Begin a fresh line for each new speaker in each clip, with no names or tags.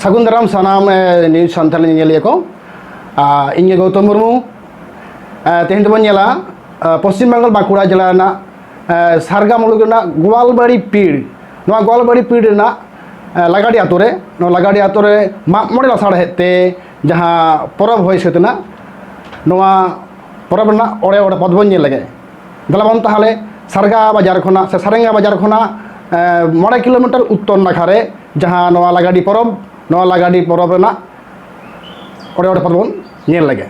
सागुन दाराम सानाम news Santali ñeñeliya ko ᱤᱧ ᱜᱚᱣᱛᱚᱢ ᱢᱩᱨᱢᱩ तेहन दबन ñela पश्चिम बंगाल बांकुड़ा जिला सारगा मुलुग गोवालबाड़ी पीड़ गोवालबाड़ी पीड़ लागाड़ी आतो रे लागाड़ी आतो रे माग मोड़े लासाड़हेते जहाँ परब होय सेतना परब ओड़े ओड़े पद बन लगे दलाबन ताहले सारगा बाजार खना से सारेंगा बाजार खना 9 किलोमीटर उत्तर नाखारे जहाँ लागाड़ी परब लागाड़ी परब ओड़े ओड़े पद बन लगे।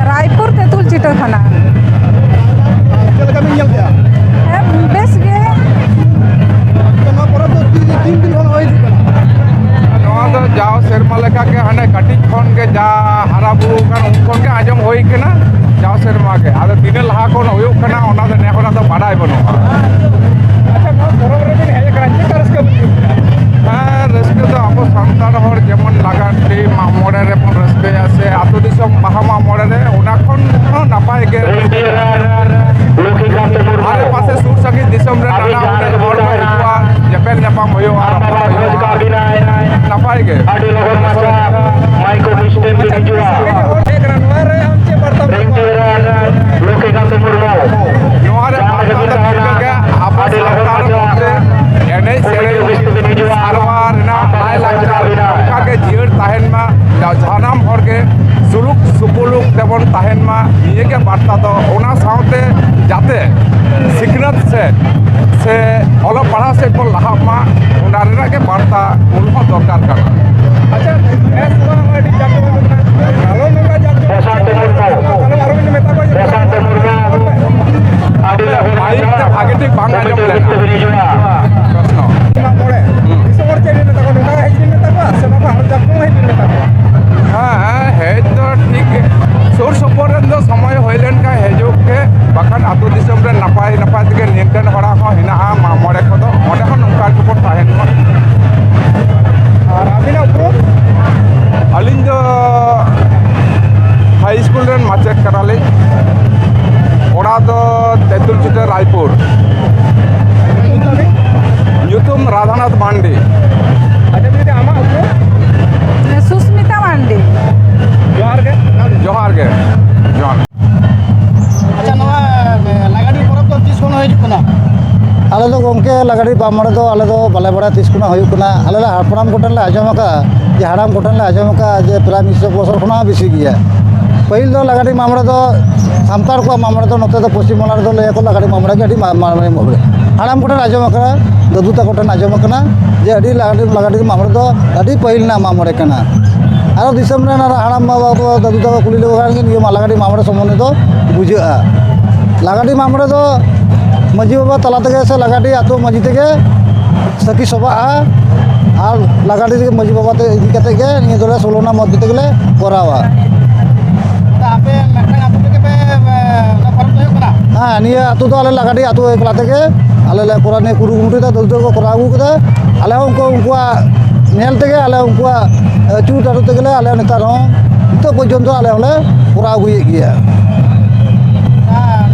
रायपुर तेतुल चिटर खाना बेस गे
जाओ सेरमा लेका के हाने कटिज खन के जा हारा बुरु कान उनखन के आजम होई केना जाओ सेरमा के आदो दिन लहा कोन होयो केना ओना दे नेखोना तो बाडाय बनो अच्छा नो परब रे बिन हेज करा चिकर रस्के रस्के तो अब संतान हर जेमन लागाटी मामोड़े रे पन रस्के आसे आतो दिसम बाहा मामोड़े रे ओना खन नापाय के आरे पासे सुर संगी दिसम रे नाना ओने हर हिजुआ जेपेल नेपाम होयो आर नापाय के आडी लगन मासा माइको सिस्टम के हिजुआ एक रनवा रे हमचे बर्तम लोके काते मुर्मो नोआरे के आपाडी लगन के एने सेरे आरवार ना आय लागता का के जीर ताहेन मा जहानाम हर के सुलुक सुपुलुक देबन ताहेन मा ये के बार्ता तो ओना साउते जाते सिखनत से ओलो पढ़ा से को लहा मा ओना रे के बार्ता उनको दरकार का अच्छा नेस मा आडी जाते हालो नंगा जाते प्रशांत मुर्मू अरविंद मेहता को प्रशांत मुर्मू आडी माइक ते आगे ठीक भांगा जम ले प्रश्न मा मोड़े इसोर चेरी नेता को नंगा हेज नेता को से बाबा हर जब हेज नेता को हां हेज तो ठीक सोर सपोर दो समय होइलेन का हेजो के बाखान आतो दिसम रे नापाय नापाय के नियंत्रण हड़ा को हिना मा मोड़े को तो ओडे को नंका को ताहेन मा और अबिना उपरो अलिंग दो हाई स्कूल रेन माचेक कराले ओड़ा दो तेतुल चिटे रायपुर युतुम राधानाथ मांडी अच्छा दीदी आमा उपरो
सुस्मिता मांडी
जोहार के जोहार
अच्छा नवा लागाड़ी परब तो तीस कोन होय जुकना
आले दो गमके लगाड़ी बामड़े दो आले दो बाले बड़ा तीस कोना होय कुना आले ला हापराम कोटन ले आजम का जे हाराम कोटन ले आजम का जे प्राइम मिनिस्टर बसर खना बेसी गिया ᱯᱟᱹᱦᱤᱞ ᱫᱚ ᱞᱟᱜᱟᱰᱤ ᱢᱟᱜ-ᱢᱚᱬᱮ ᱫᱚ ᱥᱟᱱᱛᱟᱲ ᱠᱚᱣᱟᱜ ᱢᱟᱜ-ᱢᱚᱬᱮ ᱫᱚ ᱱᱚᱛᱮ ᱫᱚ ᱯᱚᱥᱪᱤᱢ ᱵᱟᱝᱞᱟ ᱨᱮᱫᱚ ᱞᱟᱹᱭᱟᱠᱚ ᱞᱟᱜᱟᱰᱤ ᱢᱟᱜ-ᱢᱚᱬᱮ ᱜᱮ ᱟᱹᱰᱤ ᱢᱟᱨᱟᱝ ᱢᱟᱜ-ᱢᱚᱬᱮ ᱦᱟᱲᱟᱢ ᱠᱚᱴᱷᱮᱱ ᱟᱸᱡᱚᱢ ᱟᱠᱟᱱᱟ ᱫᱟᱫᱩ ᱛᱟᱠᱚ ᱴᱷᱮᱱ ᱟᱸᱡᱚᱢ ᱟᱠᱟᱱᱟ ᱡᱮ ᱟᱹᱰᱤ ᱞᱟᱜᱟᱰᱤ ᱢᱟᱜ-ᱢᱚᱬᱮ ᱫᱚ ᱟᱹᱰᱤ ᱯᱟᱹᱦᱤᱞ ᱨᱮᱱᱟᱜ ᱢᱟᱜ-ᱢᱚᱬᱮ ᱠᱟᱱᱟ ᱟᱨᱚ ᱫᱤᱥᱚᱢ ᱨᱮᱱ ᱦᱟᱲᱟᱢ ᱵᱟᱵᱟ ᱫᱟᱫᱩ ᱛᱟᱠᱚ ᱠᱩᱞᱤ ᱞᱮᱠᱚ ᱠᱷᱟᱱ ᱜᱮ ᱱᱤᱭᱟᱹ ᱞᱟᱜᱟᱰᱤ ᱢᱟᱜ-ᱢᱚᱬᱮ ᱥᱚᱢᱵᱚᱱᱫᱷᱮ ᱫᱚ ᱵᱩᱡᱷᱟᱹᱜᱼᱟ ᱞᱟᱜᱟᱰᱤ ᱢᱟᱜ-ᱢᱚᱬᱮ ᱫᱚ ᱢᱟᱺᱡᱷᱤ ᱵᱟᱵᱟ ᱛᱟᱞᱟ ᱛᱮᱜᱮ ᱥᱮ ᱞᱟᱜᱟᱰᱤ ᱟᱹᱛᱩ ᱢᱟᱺᱡᱷᱤ ᱛᱮᱜᱮ ᱥᱟᱹᱠᱷᱤ ᱥᱚᱵᱷᱟᱜᱼᱟ ᱟᱨ ᱞᱟᱜᱟᱰᱤ ᱛᱮᱜᱮ ᱢᱟᱺᱡᱷᱤ ᱵᱟᱵᱟ ᱛᱮ ᱤᱫᱤ ᱠᱟᱛᱮᱫ ᱜᱮ ᱱᱤᱭᱟᱹ ᱫᱚᱞᱮ 16 ᱢᱚᱫᱽᱫᱷᱮ ᱛᱮᱜᱮᱞᱮ ᱠᱚᱨᱟᱣᱟ
ᱟᱯᱮ ᱢᱤᱫᱴᱟᱝ ᱟᱹᱛᱩ ᱛᱮᱜᱮ ᱯᱮ ᱯᱚᱨᱚᱵᱽ ᱫᱚ ᱦᱩᱭᱩᱜ ᱠᱟᱱᱟ?
ᱦᱮᱸ ᱱᱤᱭᱟᱹ ᱟᱹᱛᱩ ᱫᱚ ᱟᱞᱮ ᱞᱟᱜᱟᱰᱤ ᱟᱹᱛᱩ ᱮᱠᱞᱟ ᱛᱮᱜᱮ ᱟᱞᱮ ᱞᱮ ᱠᱚᱨᱟᱣ ᱱᱤᱭᱟᱹ ᱠᱩᱨᱩᱢᱩᱴᱩᱭᱮᱫᱟ ᱫᱟᱫᱩ ᱛᱟᱠᱚ ᱠᱚᱨᱟᱣ ᱟᱹᱜᱩ ᱠᱮᱫᱟ ᱟᱞᱮ ᱦᱚᱸ ᱩᱱᱠᱩᱣᱟᱜ ᱧᱮᱞ ᱛᱮᱜᱮ ᱟᱞᱮ ᱩᱱᱠᱩᱣᱟᱜ ᱟᱹᱪᱩ ᱛᱟᱹᱨᱩ ᱛᱮᱜᱮᱞᱮ ᱟᱞᱮ ᱱᱮᱛᱟᱨ ᱦᱚᱸ ᱱᱤᱛᱚᱜ ᱯᱚᱨᱡᱚᱱᱛᱚ ᱟᱞᱮ ᱦᱚᱸᱞᱮ ᱠᱚᱨᱟᱣ ᱟᱹᱜᱩᱭᱮᱫ ᱜᱮᱭᱟ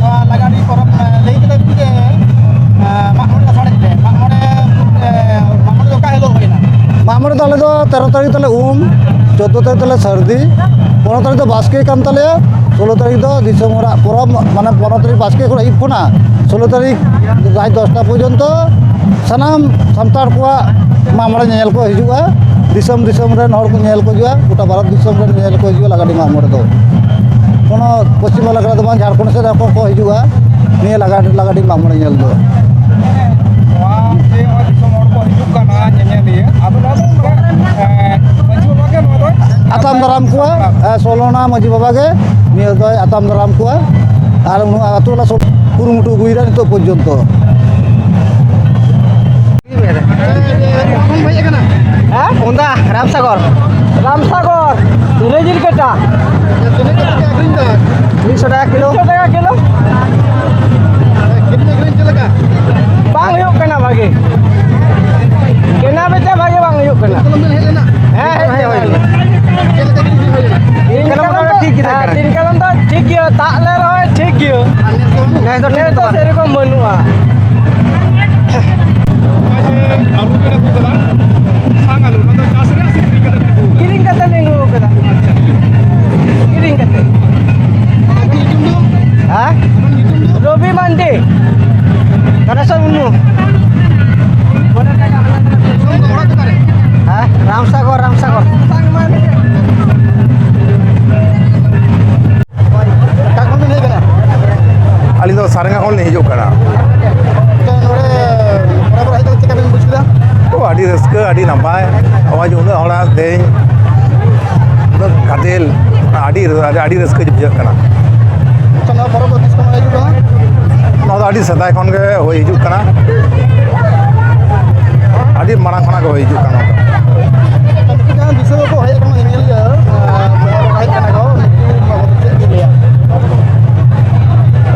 ᱱᱚᱣᱟ ᱞᱟᱜᱟᱰᱤ ᱯᱚᱨᱚᱵᱽ ᱞᱟᱹᱭ ᱠᱮᱫᱟ ᱵᱤᱱ ᱡᱮ ᱢᱟᱜ-ᱢᱚᱬᱮ ᱞᱟᱥᱟᱲᱦᱮᱫ ᱛᱮ ᱢᱟᱜ-ᱢᱚᱬᱮ ᱫᱚ ᱚᱠᱟ ᱦᱤᱞᱳᱜ ᱦᱩᱭᱱᱟ?
ᱢᱟᱜ-ᱢᱚᱬᱮ ᱫᱚ ᱟᱞᱮ ᱫᱚ 13 ᱛᱟᱹᱨᱤᱠᱷ ᱛᱟᱞᱮ 14 ᱛᱟᱹᱨᱤᱠᱷ ᱛᱟᱞᱮ ᱥᱟᱹᱨᱫᱤ 15 ᱛᱟᱹᱨᱤᱠᱷ ᱫᱚ ᱵᱟᱥᱠᱮ ᱠᱟᱱ ᱛᱟᱞᱮᱭᱟ 16 ᱛᱟᱹᱨᱤᱠᱷ ᱫᱚ ᱫᱤᱥᱚᱢ ᱚᱲᱟᱜ ᱯᱚᱨᱚᱵᱽ ᱢᱟᱱᱮ 15 ᱛᱟᱹᱨᱤᱠᱷ ᱵᱟᱥᱠᱮ ᱠᱷᱚᱱ ᱟᱹᱭᱩᱵ ᱠᱷᱚᱱᱟᱜ 16 ᱛᱟᱹᱨᱤᱠᱷ ᱨᱟᱛ 10টা পর্যন্ত ᱥᱟᱱᱟᱢ ᱥᱟᱱᱛᱟᱲ ᱠᱚᱣᱟᱜ ᱢᱟᱜ-ᱢᱚᱬᱮ ᱧᱮᱧᱮᱞ ᱠᱚ ᱦᱤᱡᱩᱜᱼᱟ ᱫᱤᱥᱚᱢ ᱨᱮᱱ ᱦᱚᱲ ᱠᱚ ᱧᱮᱧᱮᱞ ᱠᱚ ᱦᱤᱡᱩᱜᱼᱟ ᱜᱚᱴᱟ ᱵᱷᱟᱨᱚᱛ ᱫᱤᱥᱚᱢ ᱨᱮᱱ ᱧᱮᱧᱮᱞ ᱠᱚ ᱦᱤᱡᱩᱜᱼᱟ ᱞᱟᱜᱟᱰᱤ ᱢᱟᱜ-ᱢᱚᱬᱮ ᱫᱚ ᱠᱳᱱᱳ ᱯᱚᱥᱪᱤᱢ ᱵᱟᱝᱞᱟ ᱫᱚ ᱵᱟᱝ ᱡᱷᱟᱲᱠᱷᱚᱸᱰ ᱥᱮᱫ ᱨᱮᱱ ᱠᱚ ᱦᱤᱡᱩᱜᱼᱟ ᱱᱤᱭᱟᱹ ᱞᱟᱜᱟᱰᱤ ᱢᱟᱜ-ᱢᱚᱬᱮ ᱧᱮᱞ ᱫᱚ
ᱱᱚᱣᱟ ᱡᱮ ᱱᱚᱜᱼᱚᱭ ᱫᱤᱥᱚᱢ ᱦᱚᱲ ᱠᱚ ᱦᱤᱡᱩᱜ ᱠᱟᱱᱟ ᱧᱮᱧᱮᱞᱤᱭᱟᱹ ᱟᱫᱚ ᱱᱚᱣᱟ ᱫᱚ ᱢᱟᱺᱡᱷᱤ ᱵᱟᱵᱟ ᱜᱮ ᱱᱚᱣᱟ ᱫᱚ
ᱟᱛᱟᱢ ᱫᱟᱨᱟᱢ ᱠᱚᱣᱟ 16 ᱢᱟᱺᱡᱷᱤ ᱵᱟᱵᱟ ᱜᱮ ᱱᱤᱭᱟᱹ ᱫᱚᱭ ᱟᱛᱟᱢ ᱫᱟᱨᱟᱢ ᱠᱚᱣᱟ ᱟᱨ ᱩᱱᱟᱹᱜ ᱟᱹᱛᱩ ᱚᱲᱟᱜ ᱥᱚᱵ ᱠᱩᱨᱩᱢᱩᱴᱩ ᱟᱹᱜᱩᱭᱮᱫᱟ ᱱᱤᱛᱚᱜ ᱯᱚᱨᱡᱚᱱᱛᱚ
কখন হয়ে গেছে?
হ্যাঁ কোনটা রামসাগর রামসাগর তুলেজির কেটা
তুমি তো আগ্রিন দা
200 টাকা kilo
Kitne আগ্রিন চলেগা?
bang huyuk kena bagi kena beca bagi bang huyuk kena
কলম হেলে না
হ্যাঁ হ্যাঁ
কেলে দেখি হয়ে
তিন কালাম ঠিক গিয়া তিন কালাম তো ঠিক গিয়া তালে রয় ঠিক গিয়া
না
নেই তো সেরকম বানুয়া kiring kata minggu kata kiring kata hah Robi Mandi karena saya unu hah Ramsagor
কখন হয়ে গেল?
ᱟᱹᱞᱤᱧ ᱫᱚ ᱥᱟᱨᱝᱜᱟ ᱠᱷᱚᱱ ᱞᱤᱧ ᱦᱤᱡᱩᱜ ᱠᱟᱱᱟ
ᱱᱚᱰᱮ ᱵᱚᱨᱟᱵᱚᱨ ᱦᱮᱡ ᱠᱟᱛᱮ ᱪᱮᱠᱟ ᱵᱤᱱ ᱵᱩᱡ ᱠᱮᱫᱟ?
ᱛᱚ ᱟᱹᱰᱤ ᱨᱟᱹᱥᱠᱟᱹ ᱟᱹᱰᱤ ᱱᱟᱯᱟᱭ ᱱᱚᱜᱼᱚᱭ ᱡᱮ ᱩᱱᱟᱹᱜ ᱦᱚᱲᱟᱜ ᱛᱮᱦᱮᱧ ᱩᱱᱟᱹᱜ ᱜᱟᱫᱮᱞ ᱟᱹᱰᱤ ᱨᱟᱹᱥᱠᱟᱹ ᱵᱩᱡᱷᱟᱹᱜ ᱠᱟᱱᱟ
ᱟᱪᱪᱷᱟ ᱱᱚᱣᱟ ᱯᱚᱨᱚᱵᱽ ᱫᱚ ᱛᱤᱥ ᱠᱷᱚᱱ ᱦᱤᱡᱩᱜ ᱠᱟᱱᱟ?
ᱱᱚᱣᱟ ᱫᱚ ᱟᱹᱰᱤ ᱥᱮᱫᱟᱭ ᱠᱷᱚᱱ ᱜᱮ ᱦᱩᱭ ᱦᱤᱡᱩᱜ ᱠᱟᱱᱟ ᱟᱹᱰᱤ ᱢᱟᱲᱟᱝ ᱠᱷᱚᱱᱟᱜ ᱜᱮ ᱦᱩᱭ ᱦᱤᱡᱩᱜ ᱠᱟᱱᱟ
ᱱᱩᱠᱩ ᱡᱟᱦᱟᱸ ᱫᱤᱥᱚᱢ ᱠᱚ ᱦᱮᱡ ᱟᱠᱟᱱᱟ ᱧᱮᱧᱮᱞᱤᱭᱟᱹ ᱦᱮᱡ ᱠᱟᱱᱟ ᱠᱚ ᱱᱩᱠᱩ ᱪᱮᱫ ᱵᱤᱱ ᱞᱟᱹᱭᱟ?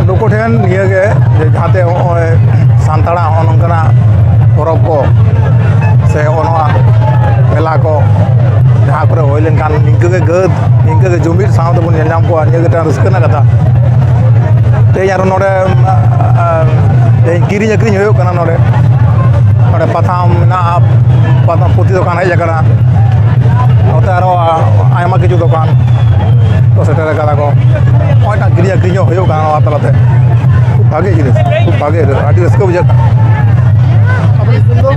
ᱱᱩᱠᱩ ᱴᱷᱮᱱ ᱱᱤᱭᱟᱹᱜᱮ ᱡᱮ ᱡᱟᱦᱟᱸᱛᱮ ᱱᱚᱜᱼᱚᱭ ᱥᱟᱱᱛᱟᱲᱟᱜ ᱦᱚᱸ ᱱᱚᱝᱠᱟᱱᱟᱜ ᱯᱚᱨᱚᱵᱽ ᱠᱚ ᱥᱮ ᱱᱚᱣᱟ ᱢᱮᱞᱟ ᱠᱚ ᱡᱟᱦᱟᱸ ᱠᱚᱨᱮ ᱦᱩᱭ ᱞᱮᱱᱠᱷᱟन ᱱᱤᱝᱠᱟᱹᱜᱮ ᱡᱩᱢᱤᱫ ᱥᱟᱶ ᱛᱮᱵᱚᱱ ᱧᱮᱞ ᱧᱟᱢ ᱠᱚᱣᱟ ᱱᱤᱭᱟᱹ ᱜᱮᱴᱟᱜ ᱨᱟᱹᱥᱠᱟᱹ ᱨᱮᱱᱟᱜ ᱠᱟᱛᱷᱟ ᱛᱮᱦᱮᱧ ᱟᱨᱚ ᱱᱚᱰᱮ ᱛᱮᱦᱮᱧ ᱠᱤᱨᱤᱧ ᱟᱹᱠᱷᱨᱤᱧ ᱦᱩᱭᱩᱜ ᱠᱟᱱᱟ ᱱᱚᱰᱮ ᱯᱟᱛᱷᱟᱢ ᱢᱮᱱᱟᱜᱼᱟ ᱯᱟᱛᱷᱟᱢ ᱯᱩᱛᱷᱤ ᱫᱚᱠᱟᱱ ᱦᱮᱡ ᱟᱠᱟᱱᱟ ᱱᱚᱛᱮ ᱟᱨᱚ ᱟᱭᱢᱟ ᱠᱤᱪᱷᱩ ᱫᱚᱠᱟᱱ ᱠᱚ ᱥᱮᱴᱮᱨ ᱟᱠᱟᱫᱟ ᱠᱚ ᱱᱚᱜᱼᱚᱭᱴᱟᱜ ᱠᱤᱨᱤᱧ ᱟᱹᱠᱷᱨᱤᱧ ᱦᱚᱸ ᱦᱩᱭᱩᱜ ᱠᱟᱱᱟ ᱱᱚᱣᱟ ᱛᱟᱞᱟᱛᱮ ᱠᱷᱩᱵ ᱵᱷᱟᱜᱮ ᱡᱤᱱᱤᱥ ᱠᱷᱩᱵ ᱵᱷᱟᱜᱮ ᱟᱹᱰᱤ ᱨᱟᱹᱥᱠᱟᱹ ᱵᱩᱡᱷᱟᱹᱜ ᱠᱟᱱᱟ
ᱟᱵᱚ ᱧᱩᱛᱩᱢ ᱫᱚ